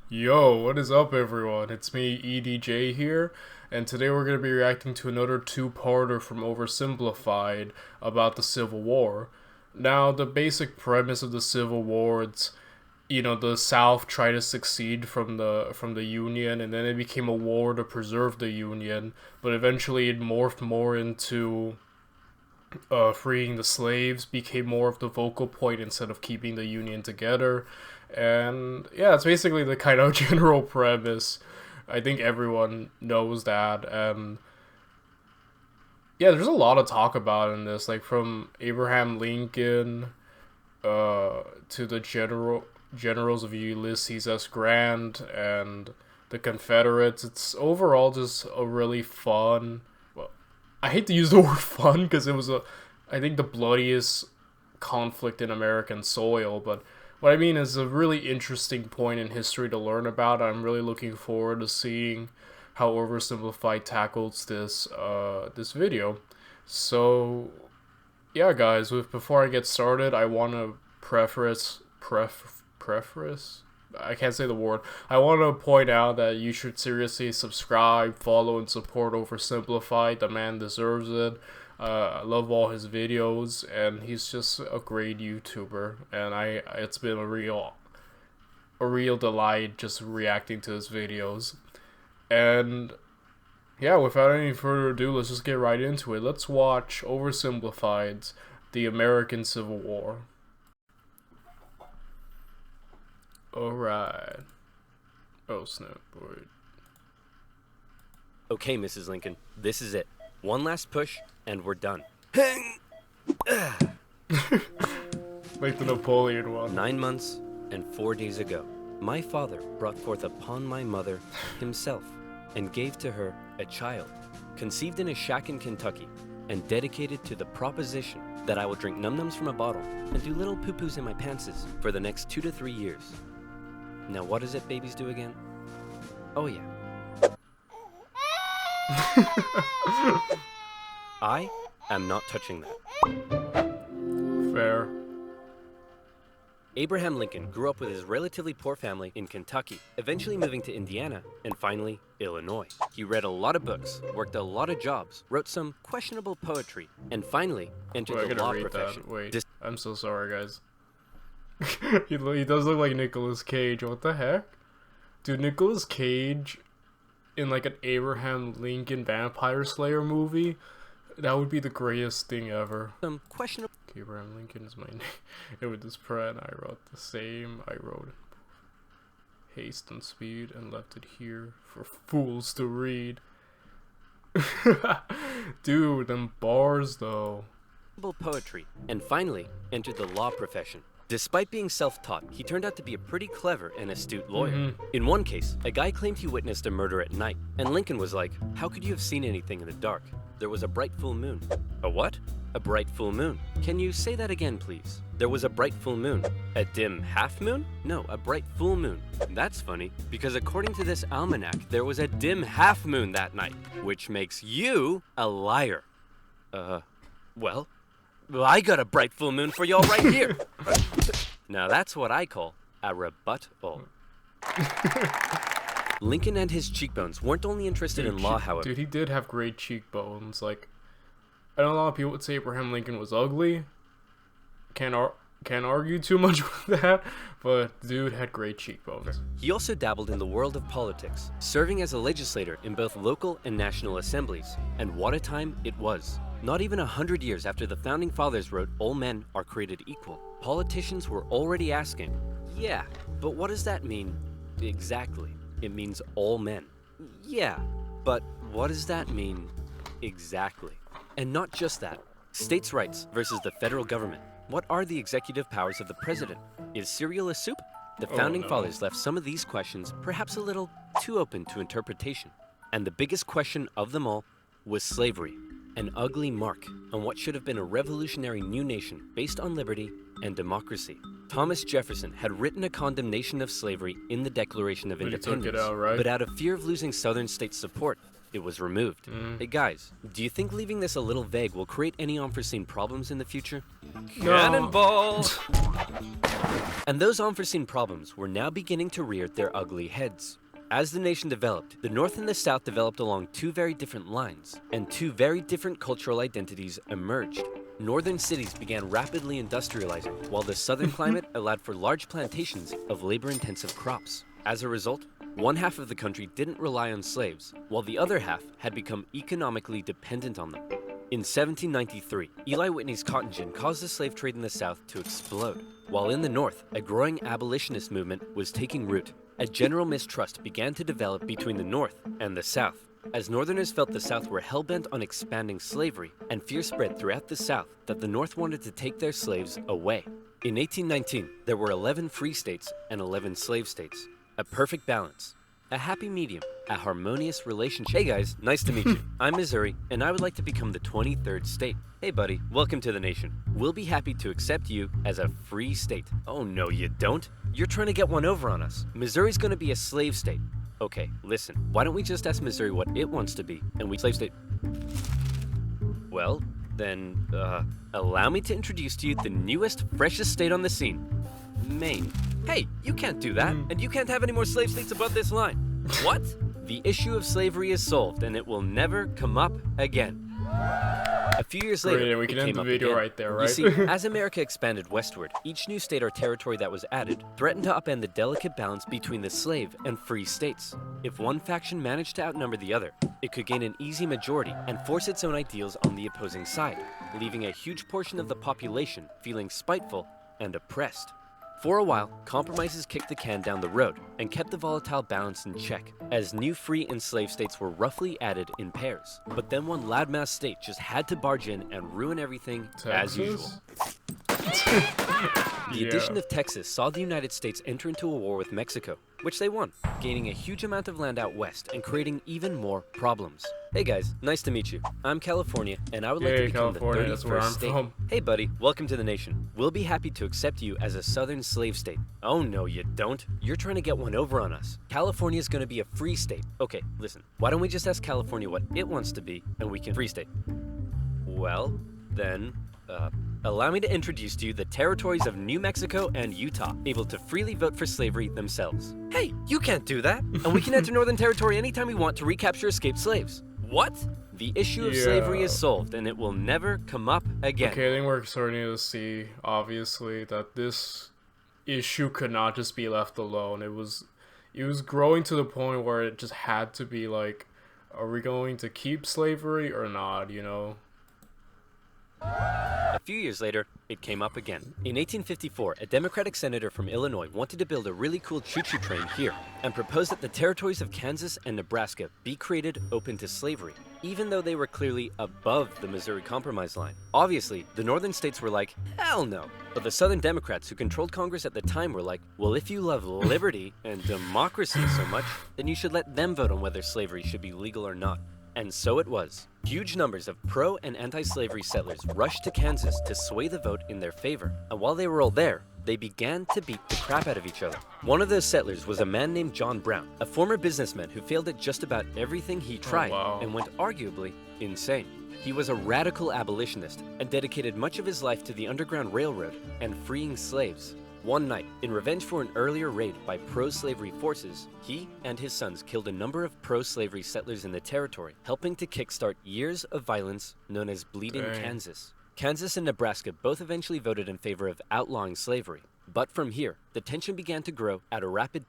Yo, what is up everyone? It's me, EDJ here, and today we're going to be reacting to another two-parter from OverSimplified about the Civil War. Now, the basic premise of the Civil War, it's, the South tried to succeed from the Union, and then it became a war to preserve the Union, but eventually it morphed more into freeing the slaves became more of the focal point instead of keeping the Union together. And yeah, it's basically the kind of general premise. I think everyone knows that. And yeah, there's a lot of talk about in this, like from Abraham Lincoln to the generals of Ulysses S. Grant and the Confederates. It's overall just a really fun. Well, I hate to use the word fun because I think the bloodiest conflict in American soil, but what I mean is a really interesting point in history to learn about. I'm really looking forward to seeing how Oversimplified tackles this video. So yeah, guys, before I get started, I want to preface. I can't say the word. I want to point out that you should seriously subscribe, follow, and support Oversimplified. The man deserves it. I love all his videos, and he's just a great YouTuber. And it's been a real delight just reacting to his videos. And yeah, without any further ado, let's just get right into it. Let's watch Oversimplified's The American Civil War. Alright. Oh snap, boy. Okay, Mrs. Lincoln, this is it. One last push, and we're done. Like the Napoleon one. 9 months and 4 days ago, my father brought forth upon my mother himself, and gave to her a child, conceived in a shack in Kentucky, and dedicated to the proposition that I will drink num-nums from a bottle and do little poo-poos in my pantses for the next 2 to 3 years. Now what is it babies do again? Oh yeah. I am not touching that. Fair. Abraham Lincoln grew up with his relatively poor family in Kentucky, eventually moving to Indiana, and finally, Illinois. He read a lot of books, worked a lot of jobs, wrote some questionable poetry, and finally entered the law profession. Wait, I'm so sorry, guys. He does look like Nicolas Cage. What the heck? Dude, Nicolas Cage in like an Abraham Lincoln Vampire Slayer movie, that would be the greatest thing ever. Some questionable. Abraham Lincoln is my name. It with this pen, I wrote the same. I wrote haste and speed and left it here for fools to read. Dude, them bars though. Poetry, and finally entered the law profession. Despite being self-taught, he turned out to be a pretty clever and astute lawyer. In one case, a guy claimed he witnessed a murder at night, and Lincoln was like, "How could you have seen anything in the dark? There was a bright full moon." A what? A bright full moon. Can you say that again, please? There was a bright full moon. A dim half moon? No, a bright full moon. That's funny, because according to this almanac, there was a dim half moon that night, which makes you a liar. Well, I got a bright full moon for y'all right here. Now that's what I call a rebuttal. Lincoln and his cheekbones weren't only interested in law, however. Dude, he did have great cheekbones. Like, I know a lot of people would say Abraham Lincoln was ugly. Can't argue too much with that, but the dude had great cheekbones. He also dabbled in the world of politics, serving as a legislator in both local and national assemblies. And what a time it was. Not even 100 years after the Founding Fathers wrote all men are created equal, politicians were already asking, yeah, but what does that mean exactly? It means all men. Yeah, but what does that mean exactly? And not just that. States' rights versus the federal government. What are the executive powers of the president? Is cereal a soup? The Founding Fathers left some of these questions perhaps a little too open to interpretation. And the biggest question of them all was slavery. An ugly mark on what should have been a revolutionary new nation based on liberty and democracy. Thomas Jefferson had written a condemnation of slavery in the Declaration of Independence, He took it out, right? But out of fear of losing Southern states' support, it was removed. Hey guys, do you think leaving this a little vague will create any unforeseen problems in the future? No. Cannonball! And those unforeseen problems were now beginning to rear their ugly heads. As the nation developed, the North and the South developed along two very different lines, and two very different cultural identities emerged. Northern cities began rapidly industrializing, while the southern climate allowed for large plantations of labor-intensive crops. As a result, one half of the country didn't rely on slaves, while the other half had become economically dependent on them. In 1793, Eli Whitney's cotton gin caused the slave trade in the South to explode, while in the North, a growing abolitionist movement was taking root. A general mistrust began to develop between the North and the South, as Northerners felt the South were hell-bent on expanding slavery, and fear spread throughout the South that the North wanted to take their slaves away. In 1819, there were 11 free states and 11 slave states. A perfect balance. A happy medium. A harmonious relationship. Hey guys, nice to meet you. I'm Missouri, and I would like to become the 23rd state. Hey buddy, welcome to the nation. We'll be happy to accept you as a free state. Oh no, you don't. You're trying to get one over on us. Missouri's gonna be a slave state. Okay, listen, why don't we just ask Missouri what it wants to be, and we slave state... Well, then, allow me to introduce to you the newest, freshest state on the scene. Maine. Hey, you can't do that, and you can't have any more slave states above this line. What? The issue of slavery is solved, and it will never come up again. A few years later, we can end the video right there, right? You see, as America expanded westward, each new state or territory that was added threatened to upend the delicate balance between the slave and free states. If one faction managed to outnumber the other, it could gain an easy majority and force its own ideals on the opposing side, leaving a huge portion of the population feeling spiteful and oppressed. For a while, compromises kicked the can down the road and kept the volatile balance in check, as new free and slave states were roughly added in pairs. But then one loudmouth state just had to barge in and ruin everything as usual. The addition of Texas saw the United States enter into a war with Mexico, which they won, gaining a huge amount of land out west and creating even more problems. Hey guys, nice to meet you. I'm California, and I would like to become California, the that's where 31st I'm state. from. Hey buddy, welcome to the nation. We'll be happy to accept you as a southern slave state. Oh no, you don't. You're trying to get one over on us. California's gonna be a free state. Okay, listen, why don't we just ask California what it wants to be, and we can free state. Well, then, allow me to introduce to you the territories of New Mexico and Utah, able to freely vote for slavery themselves. Hey, you can't do that! And we can enter Northern Territory anytime we want to recapture escaped slaves. What? The issue of slavery is solved, and it will never come up again. Okay, I think we're starting to see, obviously, that this issue could not just be left alone. It was growing to the point where it just had to be like, are we going to keep slavery or not, you know? A few years later, it came up again. In 1854, a Democratic senator from Illinois wanted to build a really cool choo-choo train here and proposed that the territories of Kansas and Nebraska be created open to slavery, even though they were clearly above the Missouri Compromise line. Obviously, the northern states were like, hell no. But the Southern Democrats who controlled Congress at the time were like, well, if you love liberty and democracy so much, then you should let them vote on whether slavery should be legal or not. And so it was. Huge numbers of pro- and anti-slavery settlers rushed to Kansas to sway the vote in their favor. And while they were all there, they began to beat the crap out of each other. One of those settlers was a man named John Brown, a former businessman who failed at just about everything he tried and went arguably insane. He was a radical abolitionist and dedicated much of his life to the Underground Railroad and freeing slaves. One night, in revenge for an earlier raid by pro-slavery forces, he and his sons killed a number of pro-slavery settlers in the territory, helping to kickstart years of violence known as Bleeding Kansas. Kansas and Nebraska both eventually voted in favor of outlawing slavery, but from here, the tension began to grow at a rapid...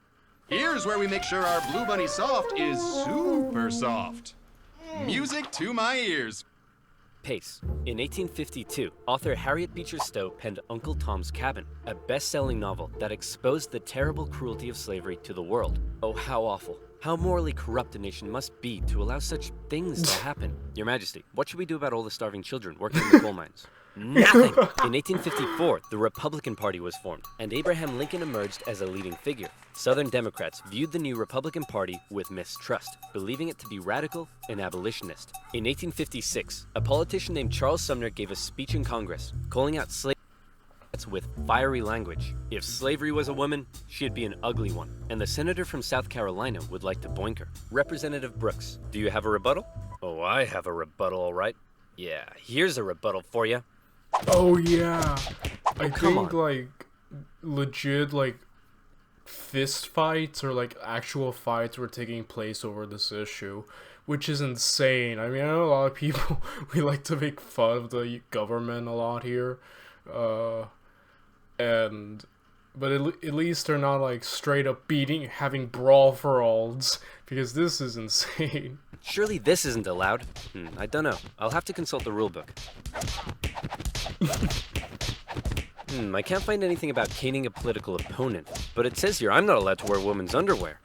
Here's where we make sure our Blue Bunny Soft is super soft. Music to my ears. pace. In 1852, author Harriet Beecher Stowe penned Uncle Tom's Cabin, a best-selling novel that exposed the terrible cruelty of slavery to the world. Oh, how awful. How morally corrupt a nation must be to allow such things to happen. Your Majesty, what should we do about all the starving children working in the coal mines? Nothing! In 1854, the Republican Party was formed, and Abraham Lincoln emerged as a leading figure. Southern Democrats viewed the new Republican Party with mistrust, believing it to be radical and abolitionist. In 1856, a politician named Charles Sumner gave a speech in Congress, calling out slavery. with fiery language. If slavery was a woman, she'd be an ugly one. And the senator from South Carolina would like to boink her. Representative Brooks, do you have a rebuttal? Oh, I have a rebuttal, all right. Yeah, here's a rebuttal for you. Oh yeah, I come think on. like legit like fist fights or like actual fights were taking place over this issue, which is insane. I mean, I know a lot of people we like to make fun of the government a lot here, and but at least they're not like straight up having brawl for alls, because this is insane. Surely this isn't allowed. I don't know. I'll have to consult the rulebook. I can't find anything about caning a political opponent, but it says here I'm not allowed to wear women's underwear.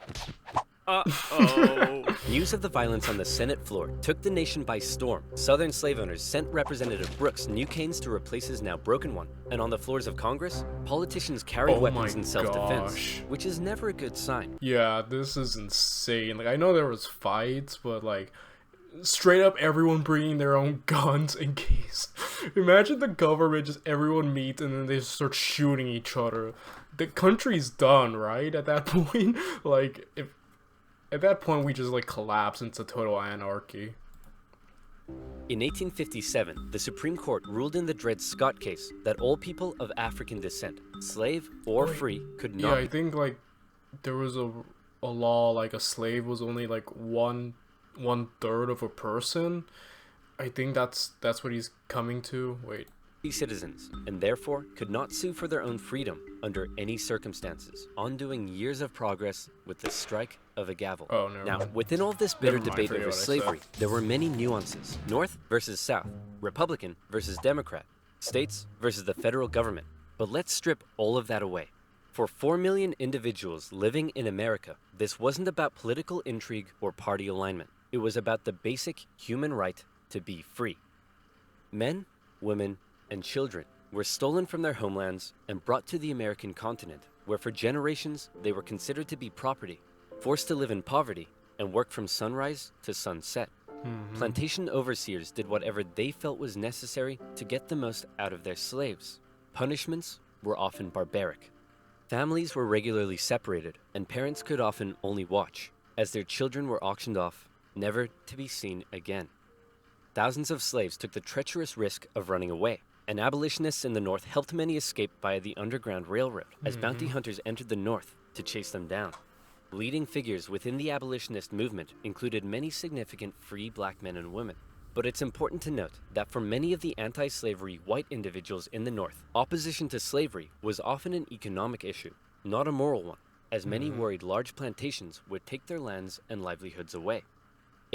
Uh-oh. News of the violence on the Senate floor took the nation by storm. Southern slave owners sent Representative Brooks new canes to replace his now broken one. And on the floors of Congress, politicians carried weapons in self-defense, which is never a good sign. Yeah, this is insane. Like, I know there was fights, but like, straight up everyone bringing their own guns in case. Imagine the government, just everyone meet and then they just start shooting each other. The country's done, right? At that point, like, if at that point we just like collapse into total anarchy. In 1857, the Supreme Court ruled in the Dred Scott case that all people of African descent, slave or free, could not. Yeah, I think like there was a law like a slave was only like one third of a person. I think that's what he's coming to. Wait. Citizens, and therefore could not sue for their own freedom under any circumstances, undoing years of progress with the strike of a gavel. Oh, no. Now, within all this bitter debate over slavery, there were many nuances. North versus South, Republican versus Democrat, states versus the federal government. But let's strip all of that away. For 4 million individuals living in America, this wasn't about political intrigue or party alignment. It was about the basic human right to be free. Men, women, and children were stolen from their homelands and brought to the American continent, where for generations they were considered to be property, forced to live in poverty, and work from sunrise to sunset. Plantation overseers did whatever they felt was necessary to get the most out of their slaves. Punishments were often barbaric. Families were regularly separated, and parents could often only watch, as their children were auctioned off, never to be seen again. Thousands of slaves took the treacherous risk of running away, and abolitionists in the North helped many escape via the Underground Railroad, as bounty hunters entered the North to chase them down. Leading figures within the abolitionist movement included many significant free black men and women. But it's important to note that for many of the anti-slavery white individuals in the North, opposition to slavery was often an economic issue, not a moral one, as many worried large plantations would take their lands and livelihoods away.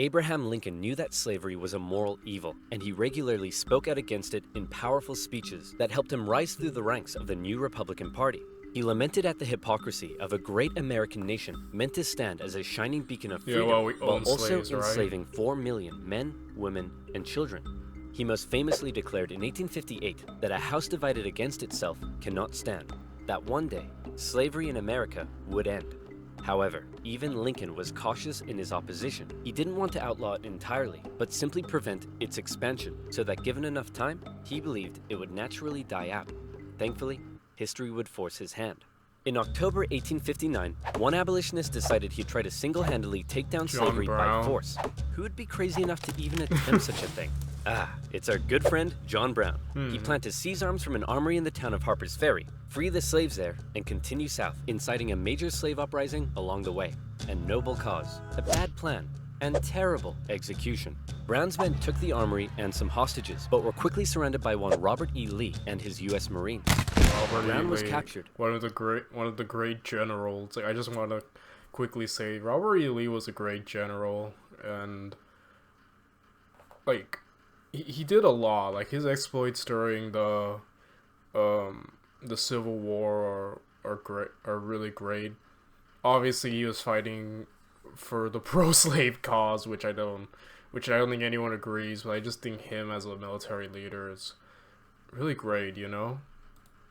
Abraham Lincoln knew that slavery was a moral evil, and he regularly spoke out against it in powerful speeches that helped him rise through the ranks of the new Republican Party. He lamented at the hypocrisy of a great American nation meant to stand as a shining beacon of freedom, while also enslaving 4 million men, women, and children. He most famously declared in 1858 that a house divided against itself cannot stand, that one day, slavery in America would end. However, even Lincoln was cautious in his opposition. He didn't want to outlaw it entirely, but simply prevent its expansion, so that given enough time, he believed it would naturally die out. Thankfully, history would force his hand. In October 1859, one abolitionist decided he'd try to single-handedly take down slavery by force. Who would be crazy enough to even attempt such a thing? It's our good friend, John Brown. He planned to seize arms from an armory in the town of Harper's Ferry, free the slaves there, and continue south, inciting a major slave uprising along the way. A noble cause, a bad plan, and terrible execution. Brown's men took the armory and some hostages, but were quickly surrounded by one Robert E. Lee and his U.S. Marines. Brown was captured. One of the great generals. Like, I just want to quickly say, Robert E. Lee was a great general, and like he did a lot. Like, his exploits during the Civil War are really great. Obviously, he was fighting for the pro-slave cause, which I don't think anyone agrees, but I just think him as a military leader is really great, you know?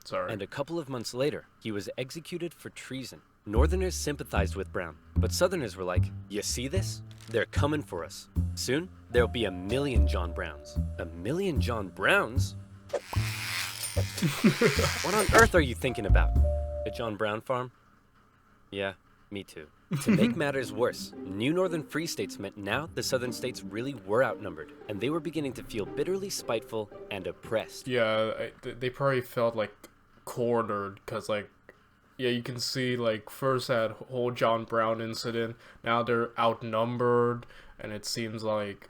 Sorry. And a couple of months later, he was executed for treason. Northerners sympathized with Brown, but Southerners were like, you see this? They're coming for us. Soon, there'll be 1 million John Browns. 1 million John Browns? What on earth are you thinking about? The John Brown farm? Yeah, me too. To make matters worse, new northern free states meant now the southern states really were outnumbered, and they were beginning to feel bitterly spiteful and oppressed. Yeah, they probably felt like cornered because, like, yeah, you can see, like, first that whole John Brown incident, now they're outnumbered, and it seems like,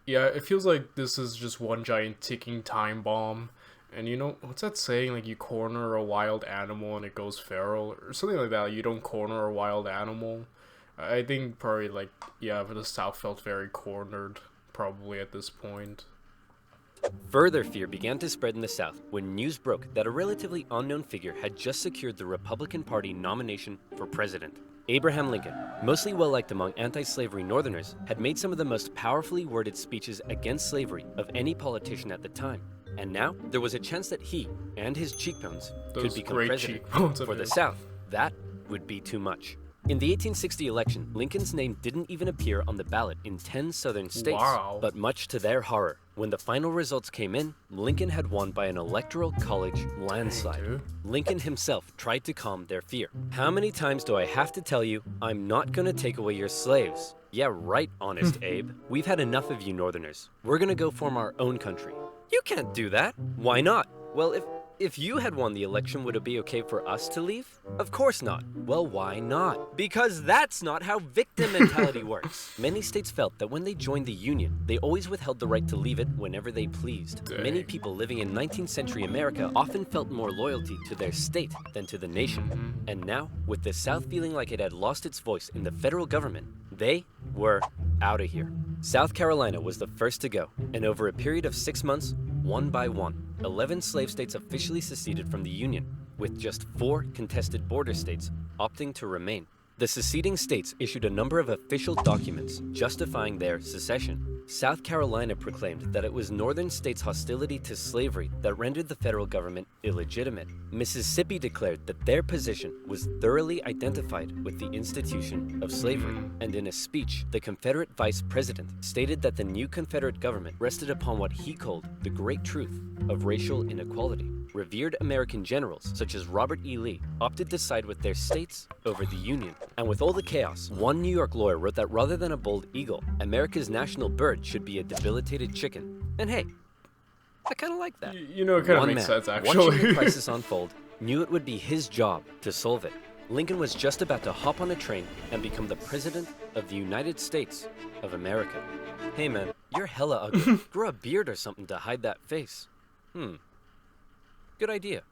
yeah, it feels like this is just one giant ticking time bomb. And you know, what's that saying? Like, you corner a wild animal and it goes feral, or something like that. You don't corner a wild animal. I think probably, like, yeah, but the South felt very cornered, probably at this point. Further fear began to spread in the South when news broke that a relatively unknown figure had just secured the Republican Party nomination for president. Abraham Lincoln, mostly well-liked among anti-slavery Northerners, had made some of the most powerfully worded speeches against slavery of any politician at the time. And now, there was a chance that he and his cheekbones could become president. For the South, that would be too much. In the 1860 election, Lincoln's name didn't even appear on the ballot in 10 southern states. Wow. But much to their horror, when the final results came in, Lincoln had won by an electoral college landslide. Dang, dude. Lincoln himself tried to calm their fear. How many times do I have to tell you, I'm not gonna take away your slaves? Yeah, right, Honest Abe. We've had enough of you Northerners. We're gonna go form our own country. You can't do that. Why not? Well, if you had won the election, would it be okay for us to leave? Of course not. Well, why not? Because that's not how victim mentality works. Many states felt that when they joined the Union, they always withheld the right to leave it whenever they pleased. Dang. Many people living in 19th century America often felt more loyalty to their state than to the nation. And now, with the South feeling like it had lost its voice in the federal government, they were out of here. South Carolina was the first to go, and over a period of 6 months, one by one, 11 slave states officially seceded from the Union, with just 4 contested border states opting to remain. The seceding states issued a number of official documents justifying their secession. South Carolina proclaimed that it was northern states' hostility to slavery that rendered the federal government illegitimate. Mississippi declared that their position was thoroughly identified with the institution of slavery. And in a speech, the Confederate vice president stated that the new Confederate government rested upon what he called the great truth of racial inequality. Revered American generals, such as Robert E. Lee, opted to side with their states over the Union. And with all the chaos, one New York lawyer wrote that rather than a bald eagle, America's national bird should be a debilitated chicken. And hey, I kind of like that. You know, it kind of makes sense, watching the actually. crisis unfold, knew it would be his job to solve it. Lincoln was just about to hop on a train and become the president of the United States of America. Hey man, you're hella ugly. Grow a beard or something to hide that face. Good idea.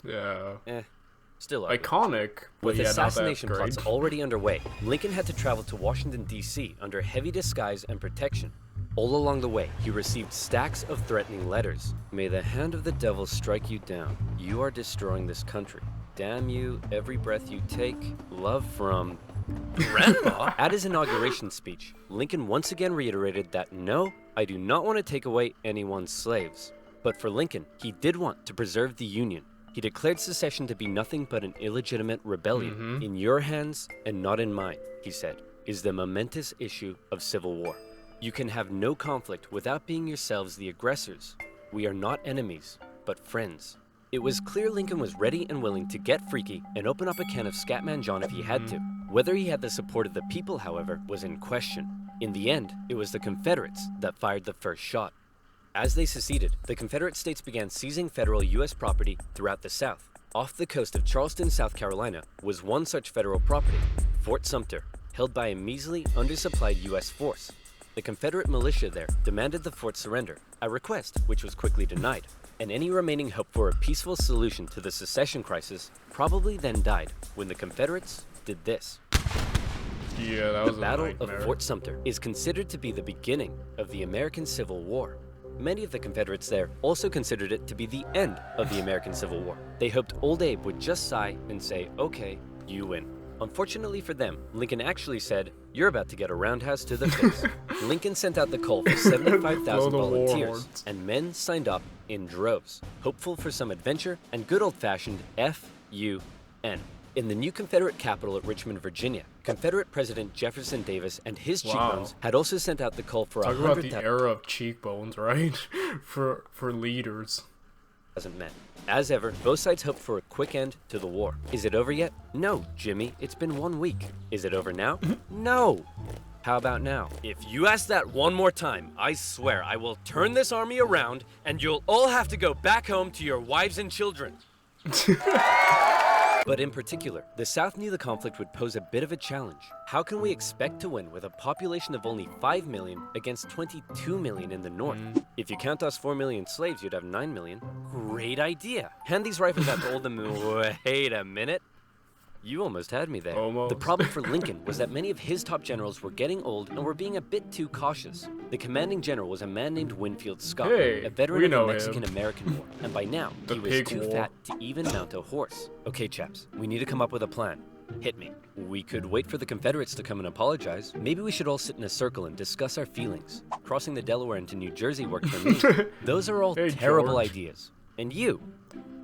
Yeah. Still ugly. Iconic, but With yeah, not that assassination great. plots already underway, Lincoln had to travel to Washington, D.C. under heavy disguise and protection. All along the way, he received stacks of threatening letters. May the hand of the devil strike you down. You are destroying this country. Damn you, every breath you take. Love from... Grandma? At his inauguration speech, Lincoln once again reiterated that no, I do not want to take away anyone's slaves. But for Lincoln, he did want to preserve the Union. He declared secession to be nothing but an illegitimate rebellion. In your hands and not in mine, he said, is the momentous issue of civil war. You can have no conflict without being yourselves the aggressors. We are not enemies, but friends. It was clear Lincoln was ready and willing to get freaky and open up a can of Scatman John if he had to. Whether he had the support of the people, however, was in question. In the end, it was the Confederates that fired the first shot. As they seceded, the Confederate states began seizing federal U.S. property throughout the South. Off the coast of Charleston, South Carolina, was one such federal property, Fort Sumter, held by a measly, undersupplied U.S. force. The Confederate militia there demanded the fort surrender, a request which was quickly denied, and any remaining hope for a peaceful solution to the secession crisis probably then died when the Confederates did this. Yeah, that The was a Battle nightmare. of Fort Sumter is considered to be the beginning of the American Civil War. Many of the Confederates there also considered it to be the end of the American Civil War. They hoped Old Abe would just sigh and say, okay, you win. Unfortunately for them, Lincoln actually said, you're about to get a roundhouse to the face. Lincoln sent out the call for 75,000 Blow the war volunteers, horns. and men signed up in droves, hopeful for some adventure and good old-fashioned F-U-N. In the new Confederate capital at Richmond, Virginia, Confederate President Jefferson Davis and his cheekbones had also sent out the call for Talk about the 100,000 era of cheekbones, right? for leaders. men. As ever, both sides hoped for a quick end to the war. Is it over yet? No, Jimmy, it's been 1 week. Is it over now? No. How about now? If you ask that one more time, I swear I will turn this army around and you'll all have to go back home to your wives and children. But in particular, the South knew the conflict would pose a bit of a challenge. How can we expect to win with a population of only 5 million against 22 million in the North? If you count us 4 million slaves, you'd have 9 million. Great idea. Hand these rifles out to old men. Wait a minute. You almost had me there. Almost. The problem for Lincoln was that many of his top generals were getting old and were being a bit too cautious. The commanding general was a man named Winfield Scott, Hey, a veteran we of the know him. Mexican-American War, and by now, The he was Pig too War. fat to even mount a horse. Okay, chaps, we need to come up with a plan. Hit me. We could wait for the Confederates to come and apologize. Maybe we should all sit in a circle and discuss our feelings. Crossing the Delaware into New Jersey worked for me. Those are all Hey, terrible George. ideas. And you?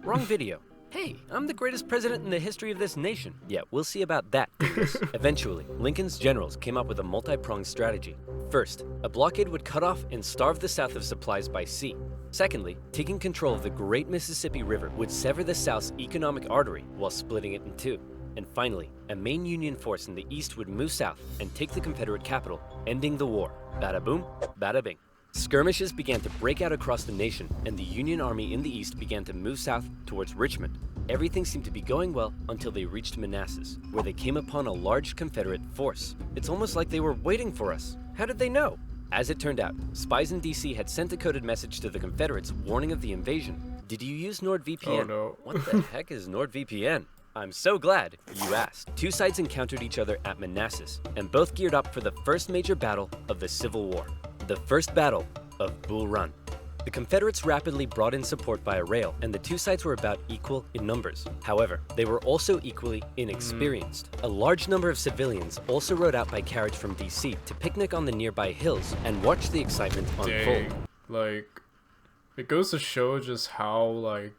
Wrong video. Hey, I'm the greatest president in the history of this nation. Yeah, we'll see about that, dingus. Eventually, Lincoln's generals came up with a multi-pronged strategy. First, a blockade would cut off and starve the South of supplies by sea. Secondly, taking control of the Great Mississippi River would sever the South's economic artery while splitting it in two. And finally, a main Union force in the East would move south and take the Confederate capital, ending the war. Bada boom, bada bing. Skirmishes began to break out across the nation, and the Union Army in the East began to move south towards Richmond. Everything seemed to be going well until they reached Manassas, where they came upon a large Confederate force. It's almost like they were waiting for us. How did they know? As it turned out, spies in DC had sent a coded message to the Confederates warning of the invasion. Did you use NordVPN? Oh, no. What the heck is NordVPN? I'm so glad you asked. Two sides encountered each other at Manassas, and both geared up for the first major battle of the Civil War. The First Battle of Bull Run. The Confederates rapidly brought in support via rail, and the two sides were about equal in numbers. However, they were also equally inexperienced. A large number of civilians also rode out by carriage from DC to picnic on the nearby hills and watch the excitement unfold. Dang. Like, it goes to show just how, like,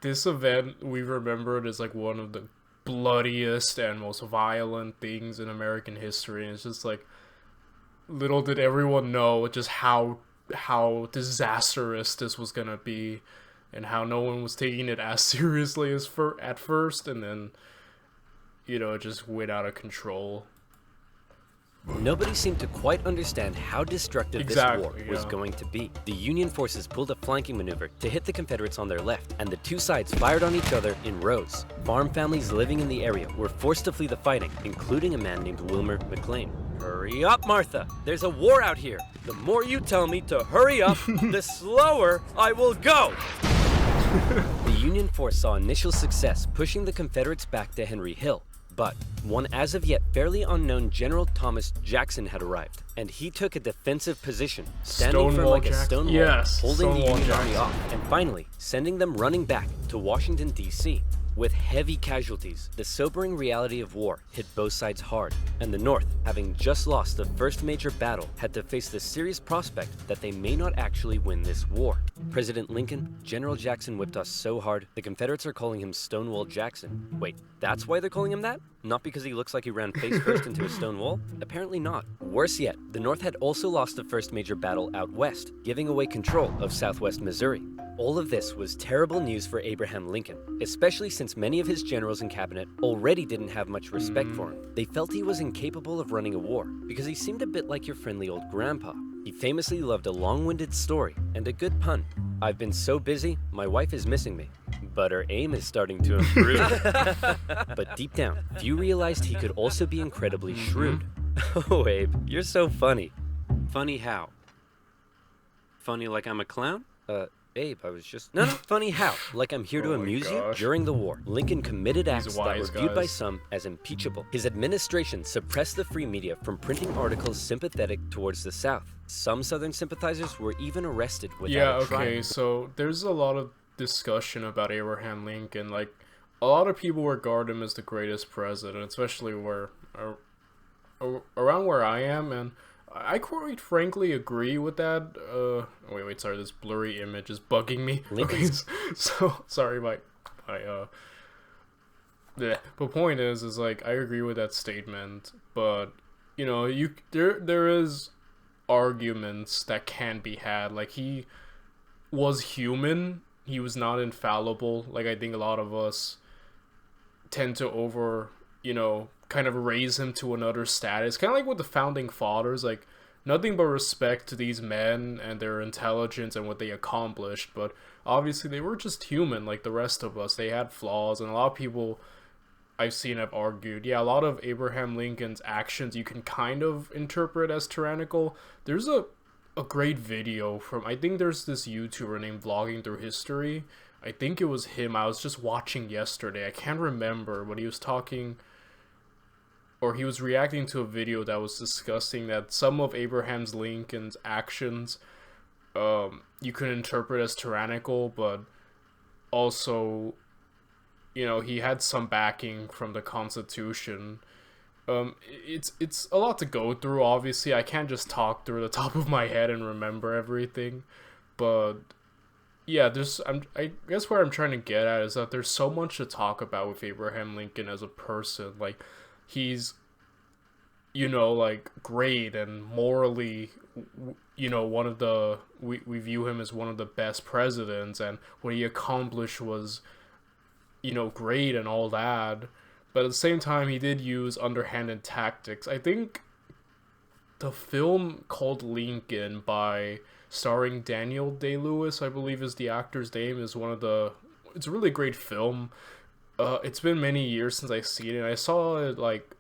this event we remembered as, like, one of the bloodiest and most violent things in American history. And it's just, like, little did everyone know just how disastrous this was gonna be, and how no one was taking it as seriously as at first, and then, you know, it just went out of control. Nobody seemed to quite understand how destructive this war was going to be. The Union forces pulled a flanking maneuver to hit the Confederates on their left, and the two sides fired on each other in rows. Farm families living in the area were forced to flee the fighting, including a man named Wilmer McLean. Hurry up, Martha! There's a war out here! The more you tell me to hurry up, the slower I will go! The Union force saw initial success, pushing the Confederates back to Henry Hill. But one as of yet fairly unknown General Thomas Jackson had arrived, and he took a defensive position, standing firm like a stone wall, holding the Union Army off, and finally sending them running back to Washington, D.C. With heavy casualties, the sobering reality of war hit both sides hard, and the North, having just lost the first major battle, had to face the serious prospect that they may not actually win this war. President Lincoln, General Jackson whipped us so hard, the Confederates are calling him Stonewall Jackson. Wait, that's why they're calling him that? Not because he looks like he ran face first into a stone wall? Apparently not. Worse yet, the North had also lost the first major battle out west, giving away control of southwest Missouri. All of this was terrible news for Abraham Lincoln, especially since many of his generals and cabinet already didn't have much respect for him. They felt he was incapable of running a war, because he seemed a bit like your friendly old grandpa. He famously loved a long-winded story and a good pun. I've been so busy, my wife is missing me. But her aim is starting to improve. But deep down, few realized he could also be incredibly shrewd. Oh, Abe, you're so funny. Funny how? Funny like I'm a clown? Abe, I was just... No, funny how? Like I'm here to amuse you? During the war, Lincoln committed acts that were viewed by some as impeachable. His administration suppressed the free media from printing articles sympathetic towards the South. Some Southern sympathizers were even arrested without a trial. So there's a lot of discussion about Abraham Lincoln. Like, a lot of people regard him as the greatest president, especially around where I am, and I quite frankly agree with that. Wait, sorry, this blurry image is bugging me. Okay, so sorry, Yeah. But point is like I agree with that statement, but you know, there is arguments that can be had. Like he was human. He was not infallible. Like I think a lot of us tend to kind of raise him to another status. Kind of like with the founding fathers, like nothing but respect to these men and their intelligence and what they accomplished, but obviously they were just human like the rest of us. They had flaws, and a lot of people I've seen have argued, yeah, a lot of Abraham Lincoln's actions you can kind of interpret as tyrannical. There's a great video from, I think there's this YouTuber named Vlogging Through History. I think it was him. I was just watching yesterday. I can't remember, but he was talking, or he was reacting to a video that was discussing that some of Abraham Lincoln's actions you could interpret as tyrannical, but also, you know, he had some backing from the Constitution. It's a lot to go through, obviously. I can't just talk through the top of my head and remember everything, but yeah, I guess where I'm trying to get at is that there's so much to talk about with Abraham Lincoln as a person. Like, he's, you know, like, great and morally, you know, one of the, we view him as one of the best presidents, and what he accomplished was, you know, great and all that. But at the same time, he did use underhanded tactics. I think the film called Lincoln, starring Daniel Day-Lewis, I believe is the actor's name, is it's a really great film. It's been many years since I've seen it. I saw it, like,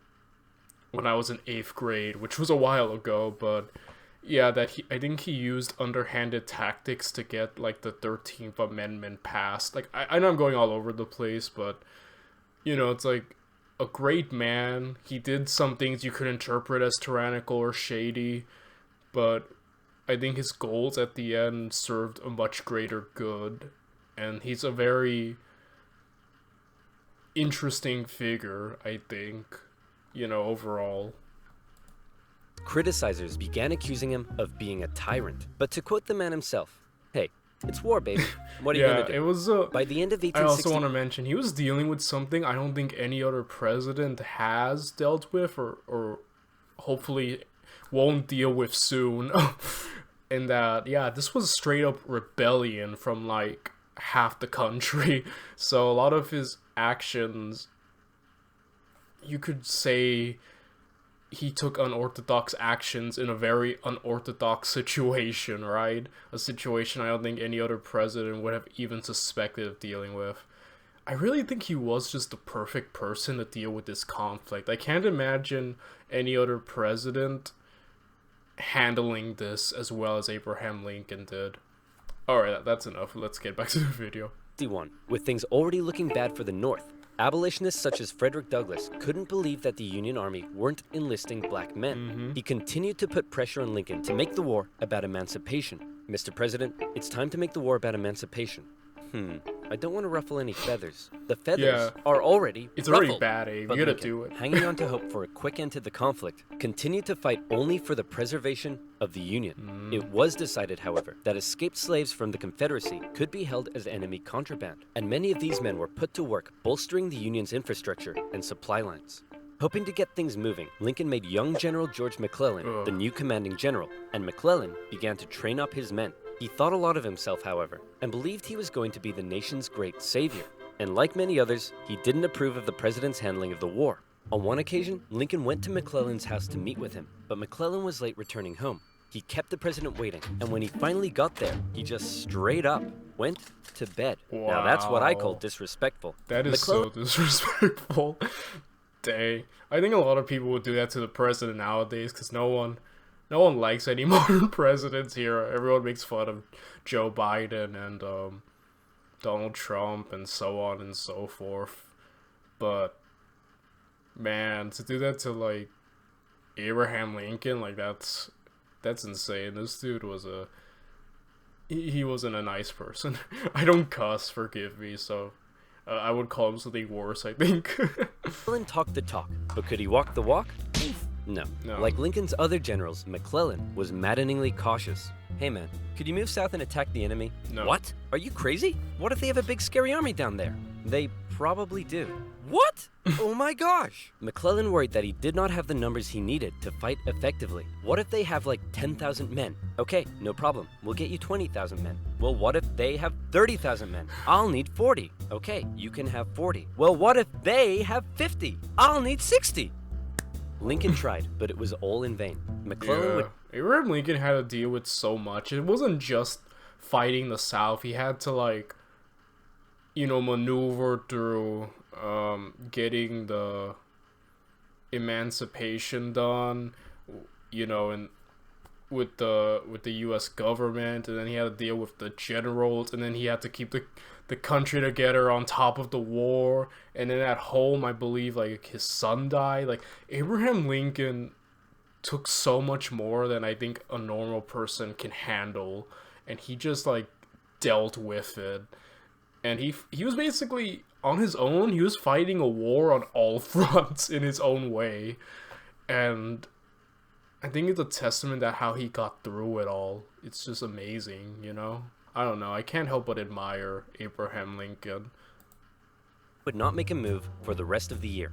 when I was in 8th grade, which was a while ago, but yeah, I think he used underhanded tactics to get, like, the 13th Amendment passed. Like, I know I'm going all over the place, but, you know, it's like a great man. He did some things you could interpret as tyrannical or shady, but I think his goals at the end served a much greater good, and he's a very interesting figure, I think, you know, overall. Criticizers began accusing him of being a tyrant. But to quote the man himself, hey, it's war, baby. What are you gonna do? It was, by the end of 1860... I also want to mention, he was dealing with something I don't think any other president has dealt with, or hopefully won't deal with soon. And that, yeah, this was straight up rebellion from, like, half the country. So a lot of his actions, you could say he took unorthodox actions in a very unorthodox situation, right? A situation I don't think any other president would have even suspected of dealing with. I really think he was just the perfect person to deal with this conflict. I can't imagine any other president handling this as well as Abraham Lincoln did. Alright, that's enough. Let's get back to the video. Pt.1. With things already looking bad for the North, abolitionists such as Frederick Douglass couldn't believe that the Union Army weren't enlisting black men. He continued to put pressure on Lincoln to make the war about emancipation. Mr. President, it's time to make the war about emancipation. I don't want to ruffle any feathers. The feathers are already It's ruffled. already bad, Abe. But You gotta Lincoln, do it. hanging on to hope for a quick end to the conflict, continued to fight only for the preservation of the Union. It was decided, however, that escaped slaves from the Confederacy could be held as enemy contraband, and many of these men were put to work bolstering the Union's infrastructure and supply lines. Hoping to get things moving, Lincoln made young General George McClellan the new commanding general, and McClellan began to train up his men. He thought a lot of himself, however, and believed he was going to be the nation's great savior. And like many others, he didn't approve of the president's handling of the war. On one occasion, Lincoln went to McClellan's house to meet with him, but McClellan was late returning home. He kept the president waiting, and when he finally got there, he just straight up went to bed. Wow. Now that's what I call disrespectful. That is so disrespectful. Dang. I think a lot of people would do that to the president nowadays, because no one likes any modern presidents here. Everyone makes fun of Joe Biden and Donald Trump and so on and so forth. But man, to do that to like Abraham Lincoln, like that's insane. This dude was he wasn't a nice person. I don't cuss, forgive me, so I would call him something worse, I think. McClellan talked the talk, but could he walk the walk? No. Like Lincoln's other generals, McClellan was maddeningly cautious. Hey man, could you move south and attack the enemy? No. What? Are you crazy? What if they have a big scary army down there? They probably do. What? Oh my gosh! McClellan worried that he did not have the numbers he needed to fight effectively. What if they have like 10,000 men? Okay, no problem. We'll get you 20,000 men. Well, what if they have 30,000 men? I'll need 40. Okay, you can have 40. Well, what if they have 50? I'll need 60. Lincoln tried, but it was all in vain. McClellan would... Abraham Lincoln had to deal with so much. It wasn't just fighting the South. He had to, like, you know, maneuver through getting the emancipation done, you know, and with the U.S. government, and then he had to deal with the generals, and then he had to keep the country together on top of the war, and then at home, I believe, like, his son died. Like, Abraham Lincoln took so much more than I think a normal person can handle, and he just, like, dealt with it. And he was basically on his own. He was fighting a war on all fronts in his own way, and I think it's a testament to how he got through it all. It's just amazing, you know? I don't know. I can't help but admire Abraham Lincoln. would not make a move for the rest of the year.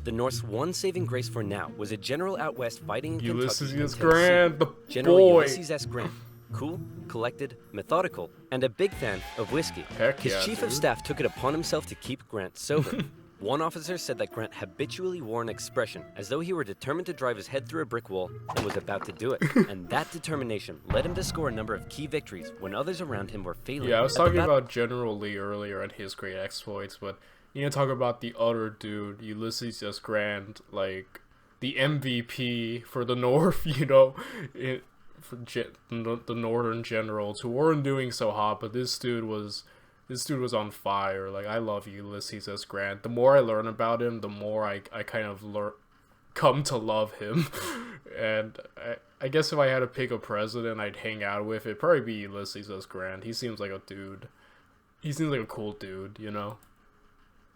The North's one saving grace for now was a general out west fighting in Ulysses Kentucky S. Grant, the General boy. Ulysses S. Grant. Cool, collected, methodical, and a big fan of whiskey. Heck His yeah, chief of dude. staff took it upon himself to keep Grant sober. One officer said that Grant habitually wore an expression as though he were determined to drive his head through a brick wall and was about to do it. And that determination led him to score a number of key victories when others around him were failing. Yeah, I was At the talking battle- about General Lee earlier and his great exploits, but you need to talk about the other dude, Ulysses S. Grant, like the MVP for the North, you know, for the Northern generals who weren't doing so hot, but this dude was on fire. Like, I love Ulysses S. Grant. The more I learn about him, the more I kind of come to love him. And I guess if I had to pick a president I'd hang out with, it'd probably be Ulysses S. Grant. He seems like a dude. He seems like a cool dude, you know?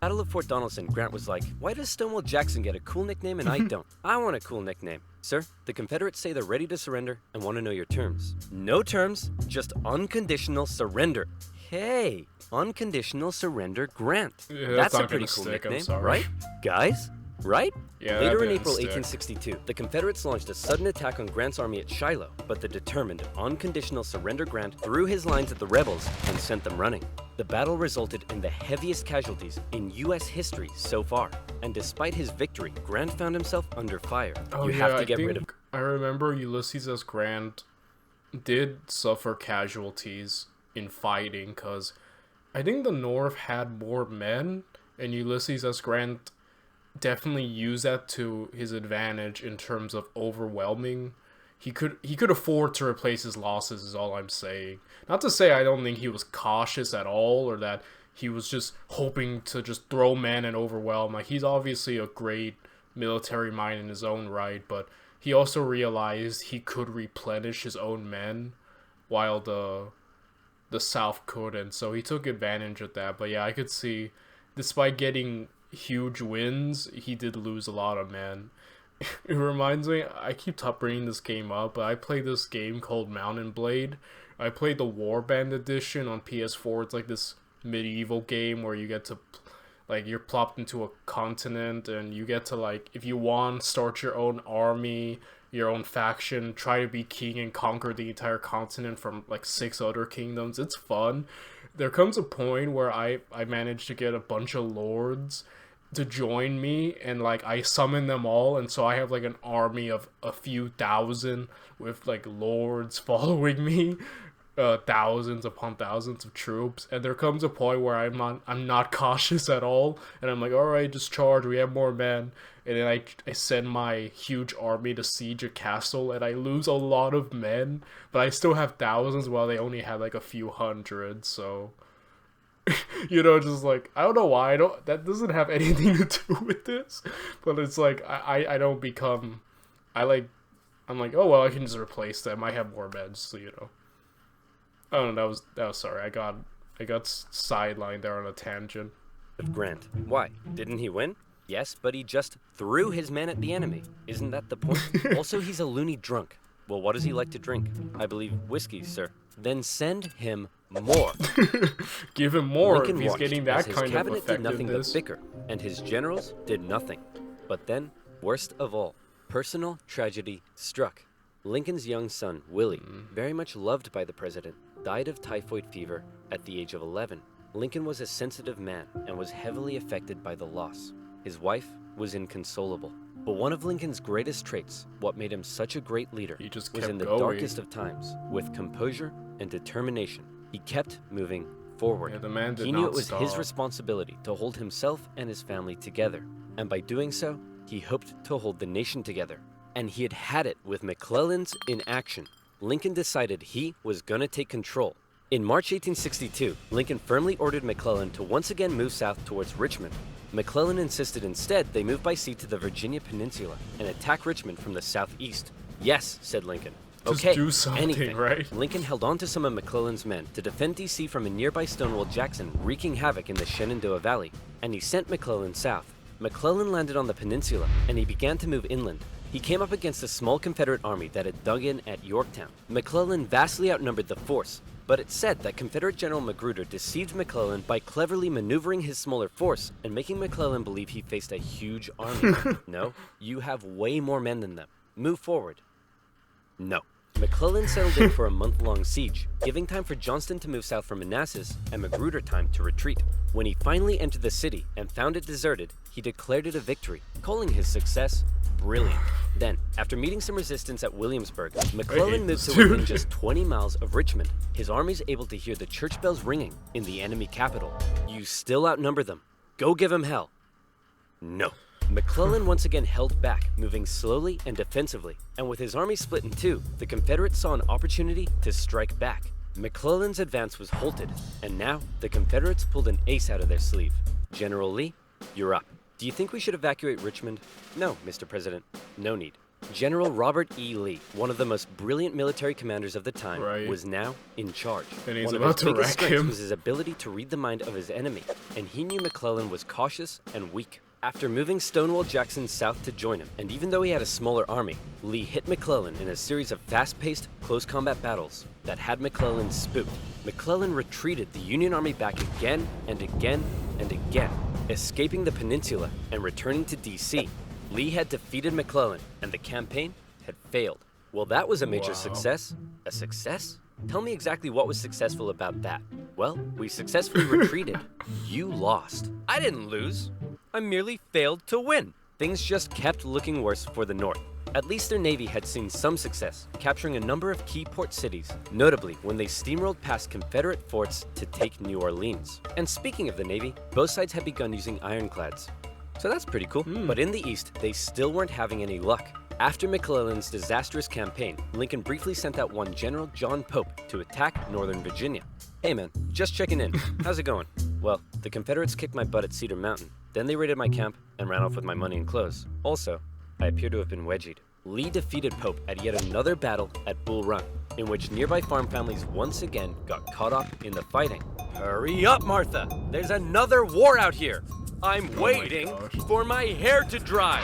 Battle of Fort Donelson, Grant was like, why does Stonewall Jackson get a cool nickname and I don't? I want a cool nickname. Sir, the Confederates say they're ready to surrender and want to know your terms. No terms, just unconditional surrender. Hey, unconditional surrender Grant. Yeah, That's a not pretty gonna cool stick, I'm nickname, sorry. right? Guys? Right? Yeah, that Later in didn't April stick. 1862, the Confederates launched a sudden attack on Grant's army at Shiloh, but the determined, unconditional surrender Grant threw his lines at the rebels and sent them running. The battle resulted in the heaviest casualties in U.S. history so far, and despite his victory, Grant found himself under fire. Oh, You yeah, have to get rid of. I remember Ulysses S. Grant did suffer casualties in fighting, because I think the North had more men, and Ulysses S. Grant definitely used that to his advantage in terms of overwhelming. He could afford to replace his losses, is all I'm saying. Not to say I don't think he was cautious at all, or that he was just hoping to just throw men and overwhelm. Like, he's obviously a great military mind in his own right, but he also realized he could replenish his own men while the South couldn't, so he took advantage of that. But yeah, I could see, despite getting huge wins, he did lose a lot of men. It reminds me, I keep bringing this game up, but I played this game called Mountain Blade. I played the Warband edition on PS4. It's like this medieval game where you get to, like, you're plopped into a continent, and you get to, like, if you want, start your own army, your own faction, try to be king and conquer the entire continent from, like, 6 other kingdoms. It's fun. There comes a point where I managed to get a bunch of lords to join me, and, like, I summon them all, and so I have, like, an army of a few thousand with, like, lords following me, thousands upon thousands of troops. And there comes a point where I'm not cautious at all, and I'm like, all right, just charge, we have more men. And then I send my huge army to siege a castle, and I lose a lot of men, but I still have thousands while they only had, like, a few hundred. So you know, just like, I don't know why, that doesn't have anything to do with this, but it's like, I don't become, I'm like, oh well, I can just replace them, I have more men, so, you know. I don't know, that was sorry, I got sidelined there on a tangent. Of Grant. Why? Didn't he win? Yes, but he just threw his men at the enemy. Isn't that the point? Also, he's a loony drunk. Well, what does he like to drink? I believe whiskey, sir. Then send him more. Give him more Lincoln if he's watched getting as that his kind of cabinet did nothing but effectiveness. bicker, and his generals did nothing. But then, worst of all, personal tragedy struck. Lincoln's young son, Willie, very much loved by the president, died of typhoid fever at the age of 11. Lincoln was a sensitive man and was heavily affected by the loss. His wife was inconsolable. But one of Lincoln's greatest traits, what made him such a great leader, He just was kept in the going. darkest of times, with composure and determination. He kept moving forward. Yeah, the man did He knew not it was his stop. responsibility to hold himself and his family together. And by doing so, he hoped to hold the nation together. And he had had it with McClellan's in action. Lincoln decided he was gonna take control. In March 1862, Lincoln firmly ordered McClellan to once again move south towards Richmond. McClellan insisted instead they move by sea to the Virginia Peninsula and attack Richmond from the southeast. Yes, said Lincoln. Just Okay, do something, anything. right? Lincoln held on to some of McClellan's men to defend D.C. from a nearby Stonewall Jackson wreaking havoc in the Shenandoah Valley, and he sent McClellan south. McClellan landed on the peninsula, and he began to move inland. He came up against a small Confederate army that had dug in at Yorktown. McClellan vastly outnumbered the force, but it's said that Confederate General Magruder deceived McClellan by cleverly maneuvering his smaller force and making McClellan believe he faced a huge army. No, you have way more men than them. Move forward. No. McClellan settled in for a month-long siege, giving time for Johnston to move south from Manassas and Magruder time to retreat. When he finally entered the city and found it deserted, he declared it a victory, calling his success brilliant. Then, after meeting some resistance at Williamsburg, McClellan moved to within just 20 miles of Richmond, his armies able to hear the church bells ringing in the enemy capital. You still outnumber them. Go give him hell. No. McClellan once again held back, moving slowly and defensively, and with his army split in two, the Confederates saw an opportunity to strike back. McClellan's advance was halted, and now the Confederates pulled an ace out of their sleeve. General Lee, you're up. Do you think we should evacuate Richmond? No, Mr. President, no need. General Robert E. Lee, one of the most brilliant military commanders of the time, Right. was now in charge. And he's One of about his to biggest wreck strengths him. was his ability to read the mind of his enemy, and he knew McClellan was cautious and weak. After moving Stonewall Jackson south to join him, and even though he had a smaller army, Lee hit McClellan in a series of fast-paced, close combat battles that had McClellan spooked. McClellan retreated the Union Army back again and again and again, escaping the peninsula and returning to D.C. Lee had defeated McClellan, and the campaign had failed. Well, that was a major Wow. success. A success? Tell me exactly what was successful about that. Well, we successfully retreated. You lost. I didn't lose. I merely failed to win. Things just kept looking worse for the North. At least their navy had seen some success, capturing a number of key port cities, notably when they steamrolled past Confederate forts to take New Orleans. And speaking of the navy, both sides had begun using ironclads. So that's pretty cool. But in the East, they still weren't having any luck. After McClellan's disastrous campaign, Lincoln briefly sent out one General John Pope to attack Northern Virginia. Hey man, just checking in. How's it going? Well, the Confederates kicked my butt at Cedar Mountain. Then they raided my camp and ran off with my money and clothes. Also, I appear to have been wedgied. Lee defeated Pope at yet another battle at Bull Run, in which nearby farm families once again got caught up in the fighting. Hurry up, Martha! There's another war out here! I'm waiting gosh. for my hair to dry!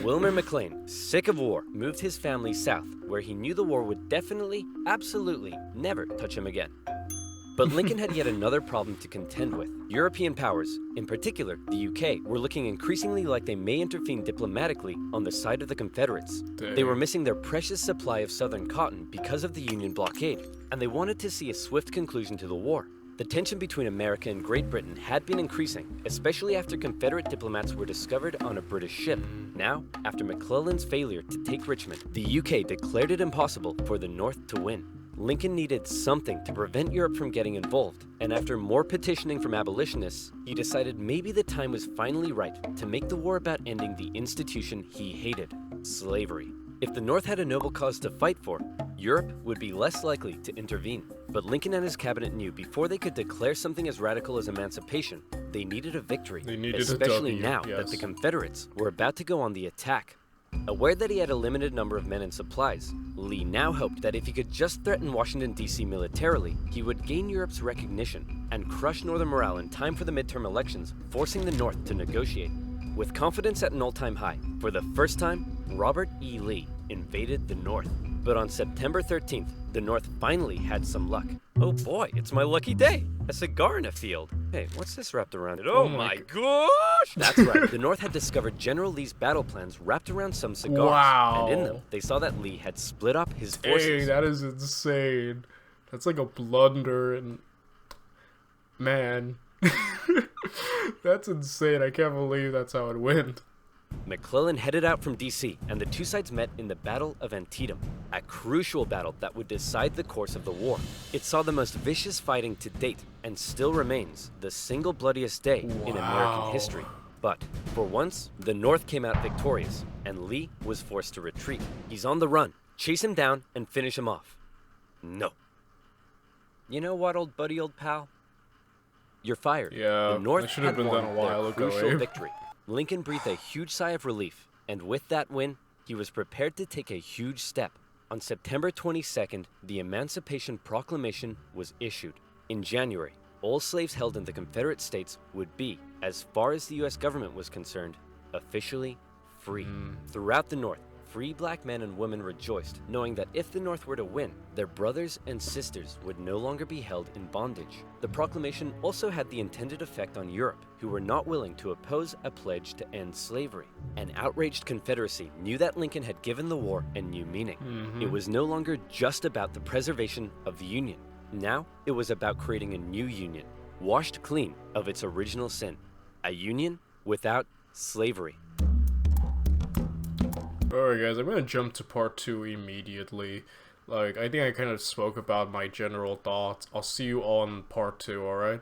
Wilmer McLean, sick of war, moved his family south, where he knew the war would definitely, absolutely, never touch him again. But Lincoln had yet another problem to contend with. European powers, in particular the UK, were looking increasingly like they may intervene diplomatically on the side of the Confederates. They were missing their precious supply of southern cotton because of the Union blockade, and they wanted to see a swift conclusion to the war. The tension between America and Great Britain had been increasing, especially after Confederate diplomats were discovered on a British ship. Now, after McClellan's failure to take Richmond, the UK declared it impossible for the North to win. Lincoln needed something to prevent Europe from getting involved, and after more petitioning from abolitionists, he decided maybe the time was finally right to make the war about ending the institution he hated, slavery. If the North had a noble cause to fight for, Europe would be less likely to intervene. But Lincoln and his cabinet knew before they could declare something as radical as emancipation, they needed a victory, They needed a especially W, now that the Confederates were about to go on the attack. Aware that he had a limited number of men and supplies, Lee now hoped that if he could just threaten Washington, D.C. militarily, he would gain Europe's recognition and crush Northern morale in time for the midterm elections, forcing the North to negotiate. With confidence at an all-time high, for the first time, Robert E. Lee invaded the North. But on September 13th, the North finally had some luck. Oh boy, it's my lucky day. A cigar in a field. Hey, what's this wrapped around it? Oh my gosh! That's right. The North had discovered General Lee's battle plans wrapped around some cigars. Wow. And in them, they saw that Lee had split up his forces. Dang, that is insane. That's like a blunder, and man, that's insane. I can't believe that's how it went. McClellan headed out from DC, and the two sides met in the Battle of Antietam, a crucial battle that would decide the course of the war. It saw the most vicious fighting to date, and still remains the single bloodiest day in American history. But, for once, the North came out victorious, and Lee was forced to retreat. He's on the run. Chase him down and finish him off. No. You know what, old buddy, old pal? You're fired. Yeah, the North that should have had been won done a while their ago, crucial Abe. victory. Lincoln breathed a huge sigh of relief, and with that win, he was prepared to take a huge step. On September 22nd, the Emancipation Proclamation was issued. In January, all slaves held in the Confederate States would be, as far as the U.S. government was concerned, officially free. Throughout the North, free black men and women rejoiced, knowing that if the North were to win, their brothers and sisters would no longer be held in bondage. The proclamation also had the intended effect on Europe, who were not willing to oppose a pledge to end slavery. An outraged Confederacy knew that Lincoln had given the war a new meaning. It was no longer just about the preservation of the Union. Now, it was about creating a new Union, washed clean of its original sin. A Union without slavery. Alright guys, I'm gonna jump to part 2 immediately. I think I kind of spoke about my general thoughts. I'll see you all in part 2, alright?